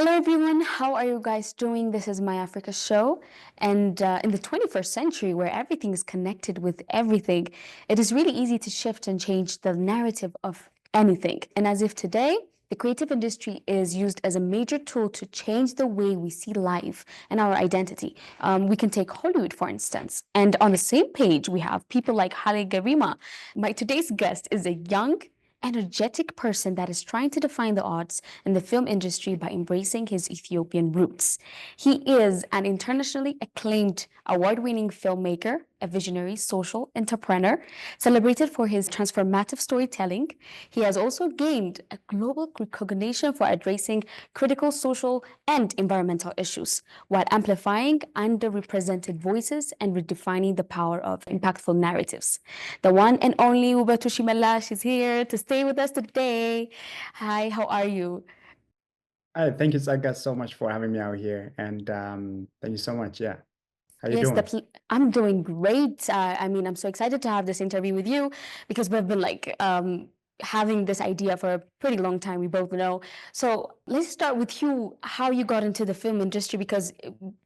Hello, everyone. How are you guys doing? This is My Africa Show. And in the 21st century, where everything is connected with everything, it is really easy to shift and change the narrative of anything. And as if today, the creative industry is used as a major tool to change the way we see life and our identity. We can take Hollywood, for instance. And on the same page, we have people like Haile Garima. My today's guest is a young, energetic person that is trying to define the odds in the film industry by embracing his Ethiopian roots. He is an internationally acclaimed award-winning filmmaker, a visionary social entrepreneur, celebrated for his transformative storytelling. He has also gained a global recognition for addressing critical social and environmental issues while amplifying underrepresented voices and redefining the power of impactful narratives. The one and only Wubetu Shimelash is here to stay with us today. Hi, how are you? Hi, thank you, Saga, so much for having me out here. And thank you so much. Yeah. How you Yes, doing? I'm doing great. I'm so excited to have this interview with you because we've been having this idea for a pretty long time. We both know. So let's start with you. How you got into the film industry because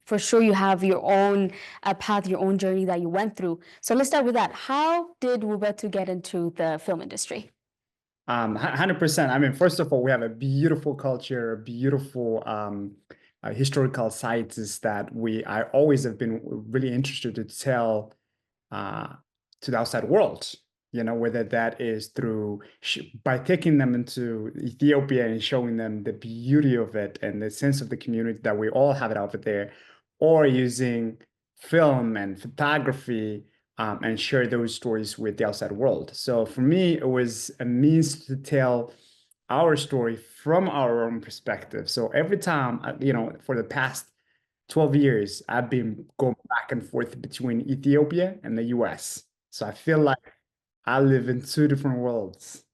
for sure you have your own path, your own journey that you went through. So let's start with that. How did Wubetu get into the film industry? 100%. I mean, first of all, we have a beautiful culture, beautiful historical sites that I always have been really interested to tell uh, to the outside world. Whether that is through by taking them into Ethiopia and showing them the beauty of it and the sense of the community that we all have it over there, or using film and photography and share those stories with the outside world. So for me, it was a means to tell our story from our own perspective. So every time, for the past 12 years, I've been going back and forth between Ethiopia and the US. So I feel like I live in two different worlds.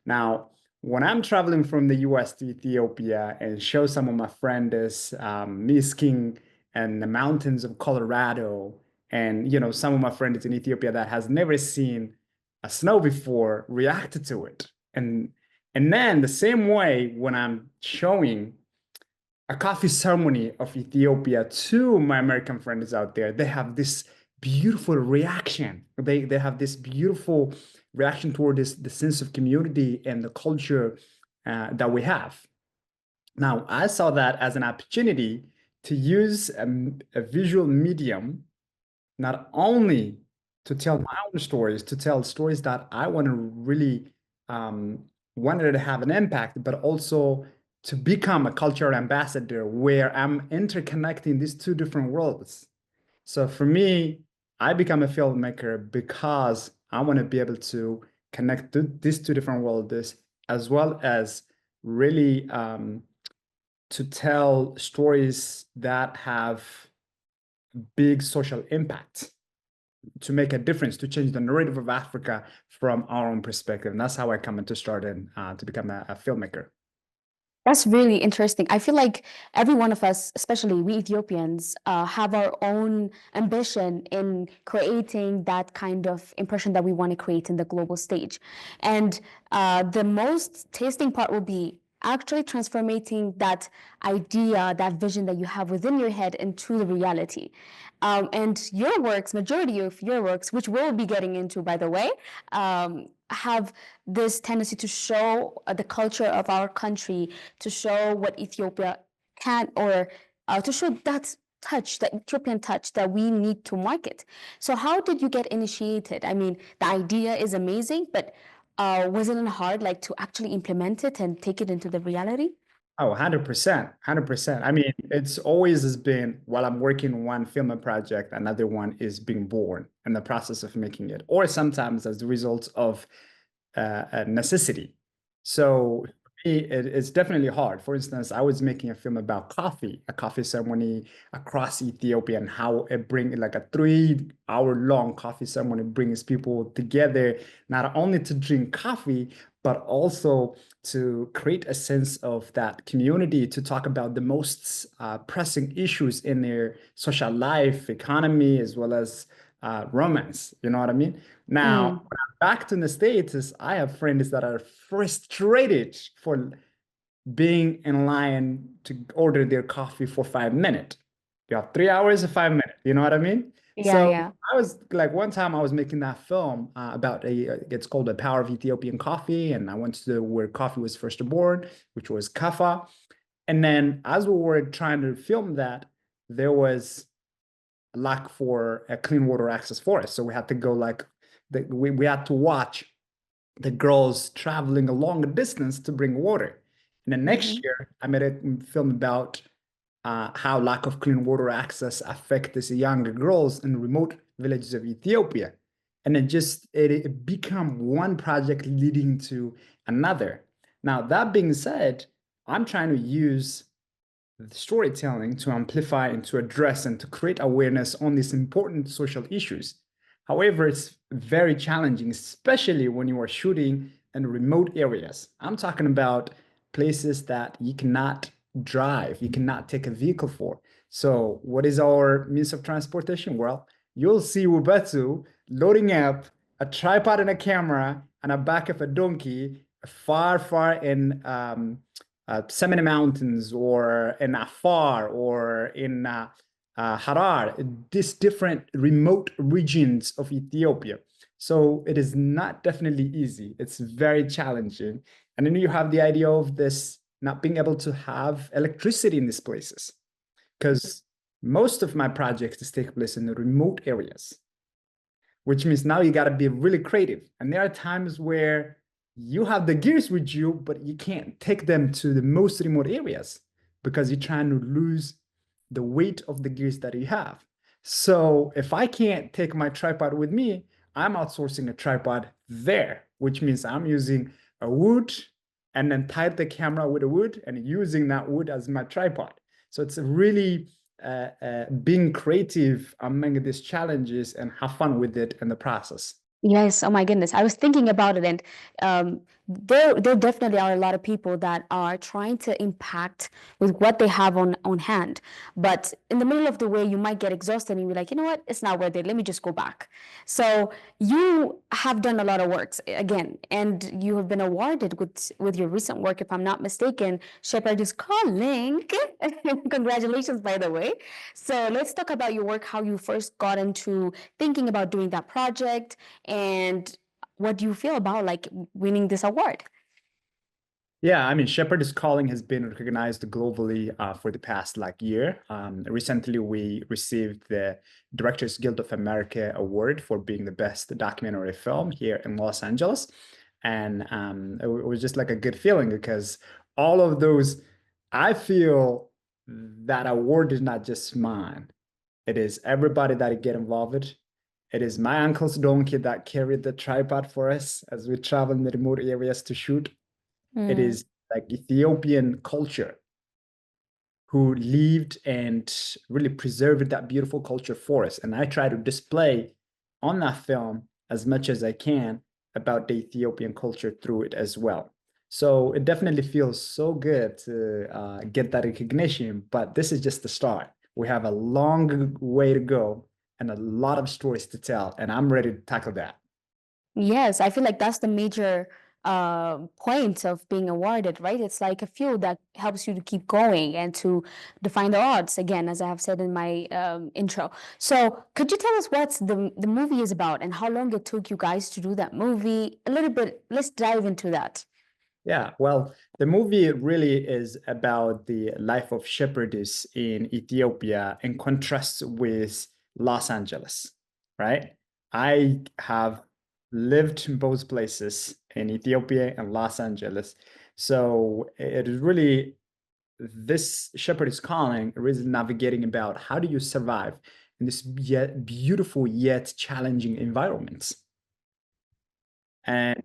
Now, when I'm traveling from the US to Ethiopia and show some of my friends me skiing in the mountains of Colorado, and some of my friends in Ethiopia that has never seen a snow before reacted to it. And then the same way when I'm showing a coffee ceremony of Ethiopia to my American friends out there, they have this beautiful reaction. They have this beautiful reaction toward the sense of community and the culture that we have. Now, I saw that as an opportunity to use a visual medium, not only to tell my own stories, to tell stories that I want to really wanted to have an impact, but also to become a cultural ambassador where I'm interconnecting these two different worlds. So for me, I become a filmmaker because I want to be able to connect these two different worlds, as well as really to tell stories that have big social impact, to make a difference, to change the narrative of Africa from our own perspective. And that's how I come into starting to become a filmmaker. That's really interesting. I feel like every one of us, especially we Ethiopians, have our own ambition in creating that kind of impression that we want to create in the global stage. And the most tasting part will be actually transforming that idea, that vision that you have within your head into the reality. And your works, majority of your works, which we'll be getting into, by the way, have this tendency to show the culture of our country, to show what Ethiopia can, or to show that touch, that Ethiopian touch that we need to market. So, how did you get initiated? I mean, the idea is amazing, but wasn't it hard, like, to actually implement it and take it into the reality? Oh, 100%, 100%. I mean, it's always has been while I'm working on one film project, another one is being born in the process of making it, or sometimes as the result of a necessity. So for me, it's definitely hard. For instance, I was making a film about coffee, a coffee ceremony across Ethiopia, and how it brings like a 3 hour long coffee ceremony brings people together, not only to drink coffee, but also to create a sense of that community, to talk about the most pressing issues in their social life, economy, as well as romance. You know what I mean? Now, Mm. back to the States, is I have friends that are frustrated for being in line to order their coffee for 5 minutes. You have 3 hours or 5 minutes. You know what I mean? Yeah, So yeah. I was like, one time I was making that film about it's called The Power of Ethiopian Coffee. And I went to where coffee was first born, which was Kaffa. And then as we were trying to film that, there was a lack for a clean water access for us. So we had to go like, we had to watch the girls traveling a long distance to bring water. And then next Hmm. year, I made a film about how lack of clean water access affects these younger girls in remote villages of Ethiopia. And it become one project leading to another. Now, that being said, I'm trying to use storytelling to amplify and to address and to create awareness on these important social issues. However, it's very challenging, especially when you are shooting in remote areas. I'm talking about places that you cannot drive, you cannot take a vehicle for. So, what is our means of transportation? Well, you'll see Wubetu loading up a tripod and a camera and a back of a donkey far, far in Semine Mountains or in Afar or in Harar, these different remote regions of Ethiopia. So it is not definitely easy. It's very challenging. And then you have the idea of this not being able to have electricity in these places because most of my projects take place in the remote areas, which means now you got to be really creative. And there are times where you have the gears with you, but you can't take them to the most remote areas because you're trying to lose the weight of the gears that you have. So if I can't take my tripod with me, I'm outsourcing a tripod there, which means I'm using a wood and then tied the camera with a wood and using that wood as my tripod. So it's a really being creative among these challenges and have fun with it in the process. Yes, oh my goodness. I was thinking about it, and there definitely are a lot of people that are trying to impact with what they have on hand. But in the middle of the way, you might get exhausted and you're like, you know what, it's not worth it. Let me just go back. So you have done a lot of works again, and you have been awarded with your recent work, if I'm not mistaken. Shepherd is calling. Congratulations, by the way. So let's talk about your work, how you first got into thinking about doing that project and what do you feel about like winning this award? Yeah, I mean, Shepherd is Calling has been recognized globally for the past like year. Recently, we received the Directors Guild of America Award for being the best documentary film here in Los Angeles. And it was just like a good feeling because all of those, I feel that award is not just mine. It is everybody that get involved. It is my uncle's donkey that carried the tripod for us as we travel in the remote areas to shoot. It Mm. is like Ethiopian culture who lived and really preserved that beautiful culture for us. And I try to display on that film as much as I can about the Ethiopian culture through it as well. So it definitely feels so good to get that recognition, but this is just the start. We have a long way to go and a lot of stories to tell, and I'm ready to tackle that. Yes, I feel like that's the major point of being awarded, right? It's like a fuel that helps you to keep going and to define the odds, again, as I have said in my intro. So, could you tell us what the movie is about and how long it took you guys to do that movie? A little bit, let's dive into that. Yeah, well, the movie really is about the life of shepherdess in Ethiopia in contrast with Los Angeles, right? I have lived in both places in Ethiopia and Los Angeles. So it is really this shepherdess calling is navigating about how do you survive in this yet beautiful yet challenging environments. And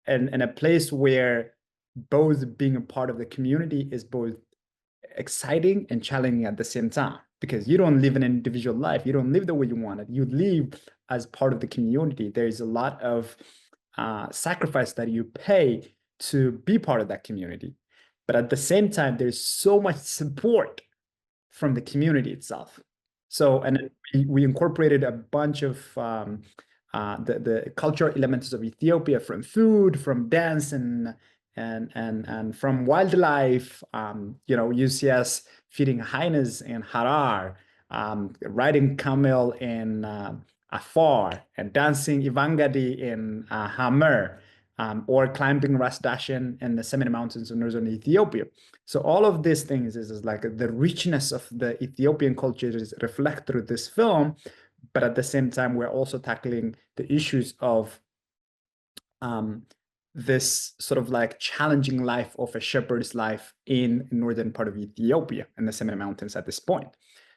and a place where both being a part of the community is both exciting and challenging at the same time because you don't live an individual life, you don't live the way you want it, you live as part of the community. There is a lot of sacrifice that you pay to be part of that community, but at the same time there's so much support from the community itself. So, and we incorporated a bunch of the cultural elements of Ethiopia, from food, from dance, and from wildlife, you know, you see us feeding hyenas in Harar, riding camel in Afar, and dancing Ivangadi in Hammer, or climbing Ras Dashen in the Semine Mountains of northern Ethiopia. So all of these things is like the richness of the Ethiopian culture is reflected through this film, but at the same time, we're also tackling the issues of um, this sort of like challenging life of a shepherd's life in northern part of Ethiopia and the Semine Mountains at this point.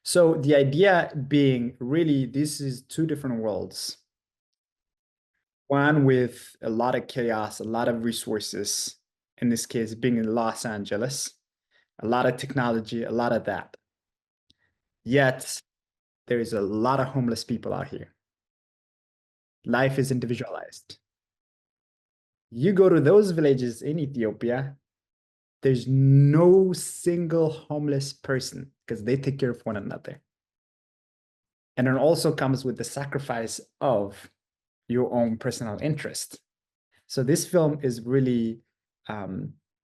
So the idea being really this is two different worlds. One with a lot of chaos, a lot of resources, in this case being in Los Angeles, a lot of technology, a lot of that. Yet there is a lot of homeless people out here. Life is individualized. You go to those villages in Ethiopia, there's no single homeless person because they take care of one another. And it also comes with the sacrifice of your own personal interest. So this film is really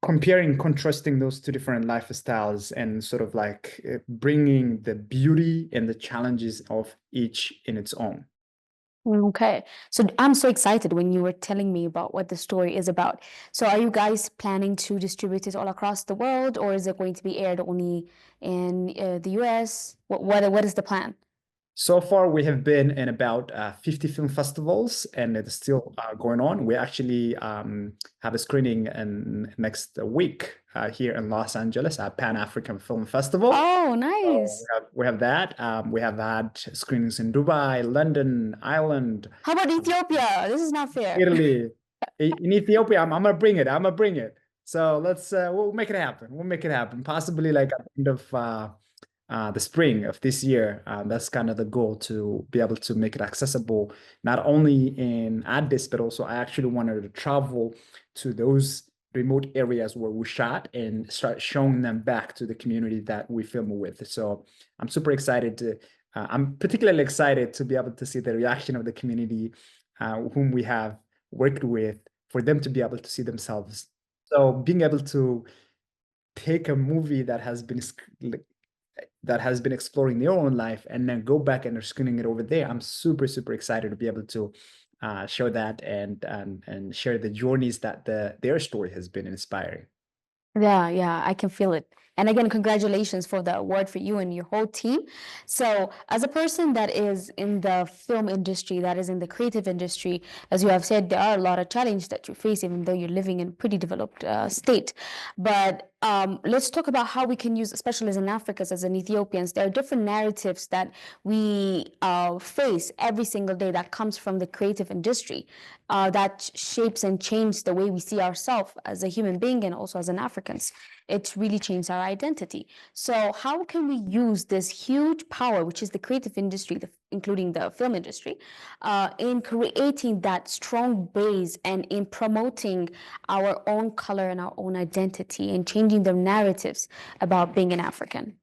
comparing, contrasting those two different lifestyles and sort of like bringing the beauty and the challenges of each in its own. Okay. So I'm so excited when you were telling me about what the story is about. So are you guys planning to distribute it all across the world, or is it going to be aired only in the US? What is the plan? So far, we have been in about 50 film festivals, and it's still going on. We actually have a screening in next week here in Los Angeles at Pan African Film Festival. Oh, So nice. we have that. We have had screenings in Dubai, London, Ireland, How about um, Ethiopia? This is not fair. Italy. In Ethiopia, I'm gonna bring it. I'm gonna bring it. So we'll make it happen. We'll make it happen. Possibly like at the end of the spring of this year. That's kind of the goal, to be able to make it accessible not only in Addis, but also I actually wanted to travel to those remote areas where we shot and start showing them back to the community that we film with. So I'm super excited to. I'm particularly excited to be able to see the reaction of the community whom we have worked with, for them to be able to see themselves. So being able to take a movie that has been exploring their own life and then go back and they're screening it over there. I'm super, super excited to be able to show that and share the journeys that their story has been inspiring. Yeah, yeah, I can feel it. And again, congratulations for the award for you and your whole team. So, as a person that is in the film industry, that is in the creative industry, as you have said, there are a lot of challenges that you face, even though you're living in a pretty developed state. But let's talk about how we can use, especially as in Africa, as in Ethiopians, there are different narratives that we face every single day that comes from the creative industry that shapes and changes the way we see ourselves as a human being and also as an Africans. It really changed our identity. So, how can we use this huge power, which is the creative industry, including the film industry, in creating that strong base and in promoting our own color and our own identity and changing the narratives about being an African?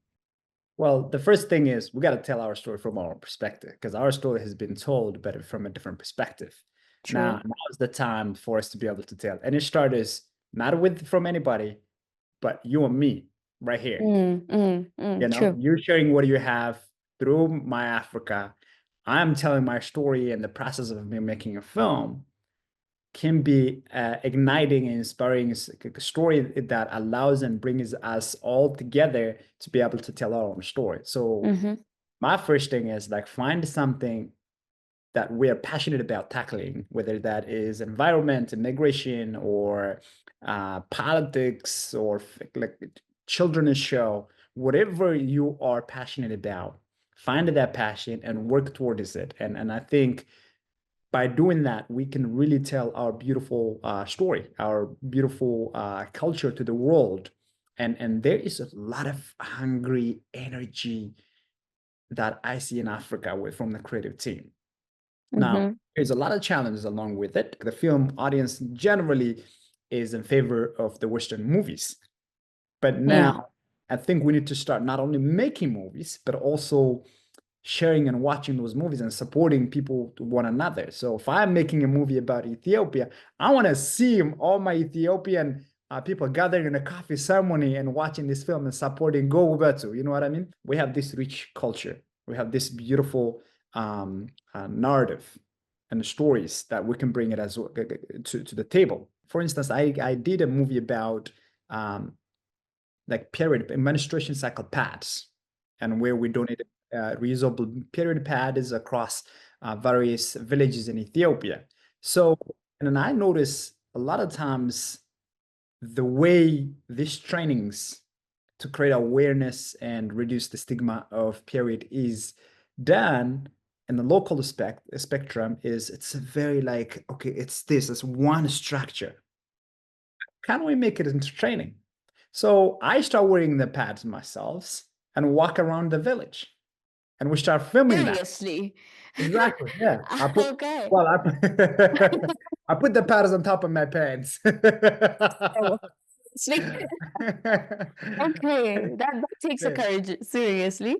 Well, the first thing is we got to tell our story from our own perspective, because our story has been told, but from a different perspective. True. Now is the time for us to be able to tell. And it starts not with from anybody, but you and me right here. You know, True. you're sharing what you have through my Africa. I'm telling my story, and the process of me making a film can be igniting and inspiring story that allows and brings us all together to be able to tell our own story. So Mm-hmm. my first thing is like find something that we are passionate about tackling, whether that is environment, immigration, or politics, or like children's show, whatever you are passionate about, find that passion and work towards it. And I think by doing that, we can really tell our beautiful story, our beautiful culture to the world. And there is a lot of hungry energy that I see in Africa from the creative team. Now, Mm-hmm. there's a lot of challenges along with it. The film audience generally is in favor of the Western movies. But Yeah. now I think we need to start not only making movies, but also sharing and watching those movies and supporting people to one another. So if I'm making a movie about Ethiopia, I want to see all my Ethiopian people gathering in a coffee ceremony and watching this film and supporting Go Wubetu. You know what I mean? We have this rich culture. We have this beautiful narrative and stories that we can bring it as to the table. For instance, I did a movie about like period menstruation cycle pads, and where we donated reusable period pads across various villages in Ethiopia. So, and then I notice a lot of times the way these trainings to create awareness and reduce the stigma of period is done in the local spectrum is it's very like, okay, it's one structure. Can we make it into training? So I start wearing the pads myself and walk around the village, and we start filming that. Seriously. Exactly. Yeah. Okay. Well, I put the pads on top of my pants. Oh, okay, that takes a Yeah. courage, seriously.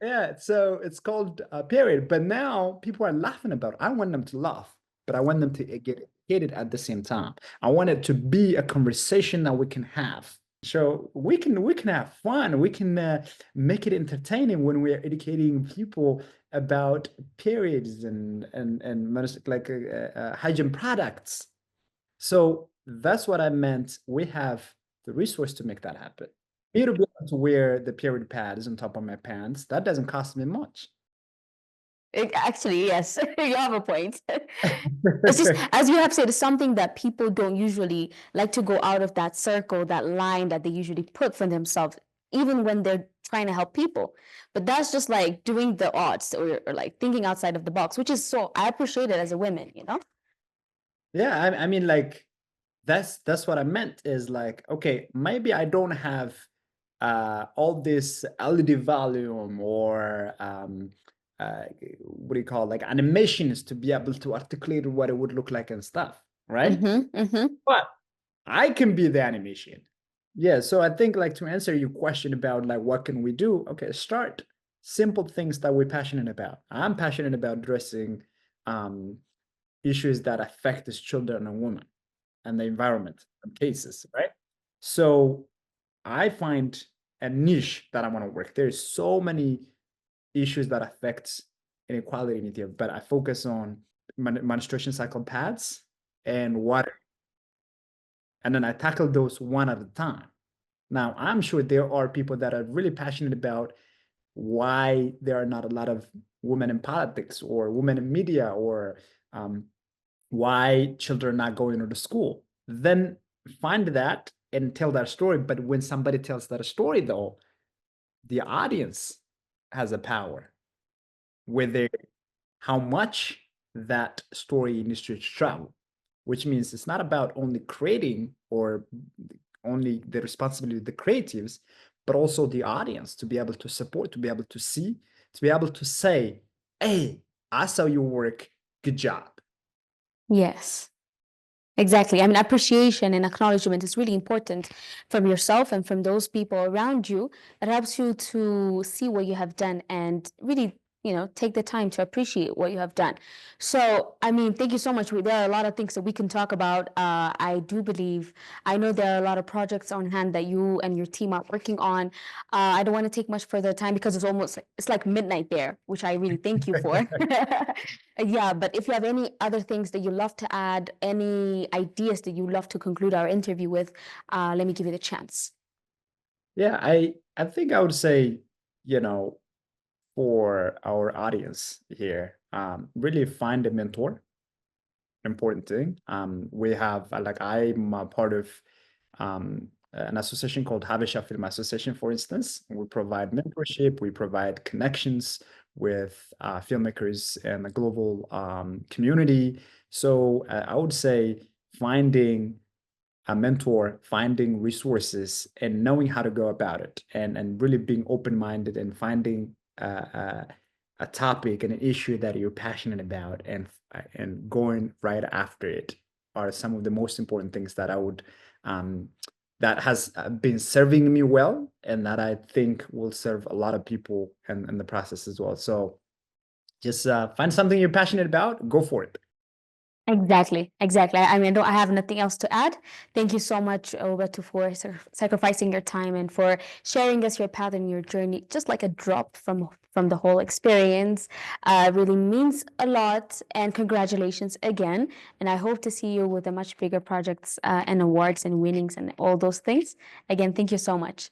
Yeah, so it's called period. But now people are laughing about it. I want them to laugh, but I want them to get educated at the same time. I want it to be a conversation that we can have. So we can have fun. We can make it entertaining when we're educating people about periods and like hygiene products. So that's what I meant. We have the resource to make that happen. Me to be able to wear the period pads on top of my pants, that doesn't cost me much. Actually, yes, you have a point. It's just, as you have said, it's something that people don't usually like to go out of that circle, that line that they usually put for themselves, even when they're trying to help people. But that's just like doing the odds or like thinking outside of the box, which is so, I appreciate it as a woman, you know? Yeah, I mean, like that's what I meant is like, okay, maybe I don't have all this LED volume or what do you call it, like animations to be able to articulate what it would look like and stuff, right? Mm-hmm, mm-hmm. But I can be the animation. Yeah, so I think like to answer your question about like what can we do? Okay, start simple things that we're passionate about. I'm passionate about addressing um, issues that affect these children and women and the environment and cases, right? So I find a niche that I want to work. There's so many issues that affect inequality in Ethiopia, but I focus on menstruation cycle pads and water, and then I tackle those one at a time. Now, I'm sure there are people that are really passionate about why there are not a lot of women in politics or women in media or um, why children are not going to school. Then find that and tell that story. But when somebody tells that story, though, the audience has a power, whether how much that story needs to travel, which means it's not about only creating or only the responsibility of the creatives, but also the audience to be able to support, to be able to see, to be able to say, hey, I saw your work, good job. Yes. Exactly. I mean, appreciation and acknowledgement is really important from yourself and from those people around you. It helps you to see what you have done and really, take the time to appreciate what you have done. So, I mean, thank you so much. There are a lot of things that we can talk about. I do believe, I know there are a lot of projects on hand that you and your team are working on. I don't want to take much further time because it's like midnight there, which I really thank you for. Yeah, but if you have any other things that you love to add, any ideas that you love to conclude our interview with, let me give you the chance. Yeah, I think I would say, you know, for our audience here, really find a mentor. Important thing. We have like I'm a part of an association called Habesha Film Association, for instance. We provide mentorship, we provide connections with filmmakers and the global community. So I would say finding a mentor, finding resources, and knowing how to go about it, and really being open minded and finding a topic and an issue that you're passionate about, and going right after it are some of the most important things that I would that has been serving me well, and that I think will serve a lot of people in the process as well. So just find something you're passionate about, go for it. Exactly, exactly. I mean, I have nothing else to add. Thank you so much, Obatu, for sacrificing your time and for sharing us your path and your journey, just like a drop from the whole experience. Really means a lot. And congratulations again. And I hope to see you with a much bigger projects and awards and winnings and all those things. Again, thank you so much.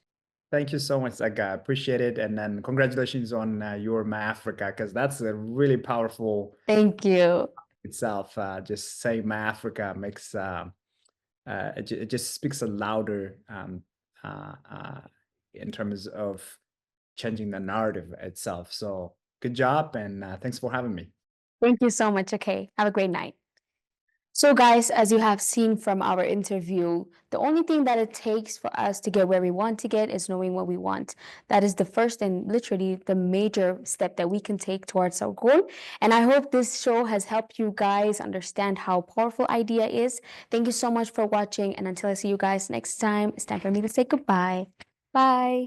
Thank you so much, Aga. Appreciate it. And then congratulations on your My Africa, because that's a really powerful Thank you. itself. Just saying My Africa makes it just speaks a louder uh, uh, in terms of changing the narrative itself. So good job, and thanks for having me. Thank you so much. Okay. Have a great night. So, guys, as you have seen from our interview, the only thing that it takes for us to get where we want to get is knowing what we want. That is the first and literally the major step that we can take towards our goal. And I hope this show has helped you guys understand how powerful idea is. Thank you so much for watching. And until I see you guys next time, it's time for me to say goodbye. Bye.